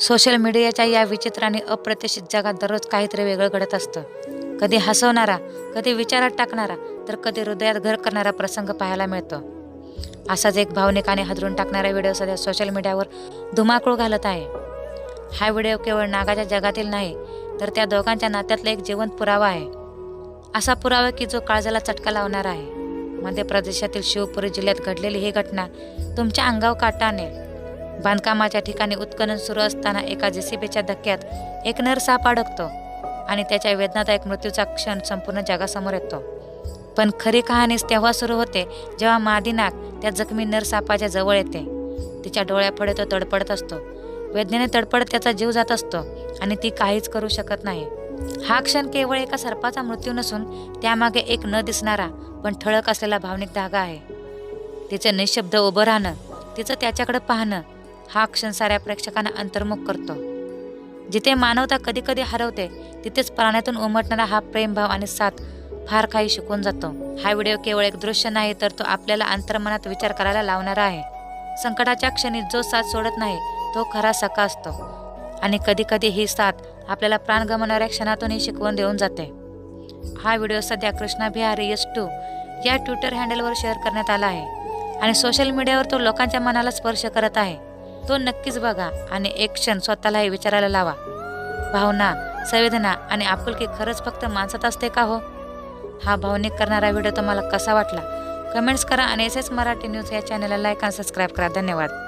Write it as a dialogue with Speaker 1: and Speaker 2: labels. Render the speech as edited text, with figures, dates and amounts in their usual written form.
Speaker 1: Social मीडियाच्या या विचित्र आणि अप्रत्याशित जगात दररोज काहीतरी वेगळं घडत असतं. कधी हसवणारा, कधी विचारात टाकणारा, तर कधी हृदयात घर करणारा प्रसंग पाहायला मिळतो. असाच एक भावनिक आणि हादरून टाकणारा व्हिडिओ सध्या सोशल मीडियावर धुमाकूळ घालत आहे. हा व्हिडिओ केवळ नागाच्या जगातील नाही, तर त्या दोघांच्या नात्यातला एक जिवंत पुरावा आहे. असा पुरावा की जो काळजाला चटका लावणार आहे. मध्य प्रदेशातील शिवपुरी जिल्ह्यात घडलेली ही घटना तुमच्या अंगावर काटा आणेल. बांधकामाच्या ठिकाणी उत्खनन सुरू असताना एका जेसीबीच्या धक्क्यात एक नर साप अडकतो आणि त्याच्या वेदनादायक मृत्यूचा क्षण संपूर्ण जगासमोर येतो. पण खरी कहाणीच तेव्हा सुरू होते जेव्हा मादी नाग त्या जखमी नर सापाच्या जवळ येते. तिच्या डोळ्यापुढे तो तडपडत असतो. वेदनेने तडपडत त्याचा जीव जात असतो आणि ती काहीच करू शकत नाही. हा क्षण केवळ एका सर्पाचा मृत्यू नसून त्यामागे एक न दिसणारा पण ठळक असलेला भावनिक धागा आहे. तिचं निशब्द उभं राहणं, तिचं त्याच्याकडे पाहणं, हा क्षण साऱ्या प्रेक्षकांना अंतर्मुख करतो. जिथे मानवता कधी कधी हरवते, तिथेच प्राण्यातून उमटणारा हा प्रेमभाव आणि साथ फार काही शिकून जातो. हा व्हिडिओ केवळ एक दृश्य नाही, तर तो आपल्याला अंतर्मनात विचार करायला लावणारा आहे. संकटाच्या क्षणी जो साथ सोडत नाही तो खरा सखा असतो आणि कधी कधी ही साथ आपल्याला प्राण गमावणाऱ्या क्षणातूनही शिकवून देऊन जाते. हा व्हिडिओ सध्या कृष्णा बिहारी S2 या ट्विटर हँडलवर शेअर करण्यात आला आहे आणि सोशल मीडियावर तो लोकांच्या मनाला स्पर्श करत आहे. तो नक्कीच बघा आणि एक क्षण स्वतःलाही विचारायला लावा, भावना, संवेदना आणि आपुलकी खरंच फक्त माणसात असते का हो? हा भावनिक करणारा व्हिडिओ तुम्हाला कसा वाटला? कमेंट्स करा आणि SS मराठी न्यूज या चॅनलला लाईक आणि सबस्क्राईब करा. धन्यवाद.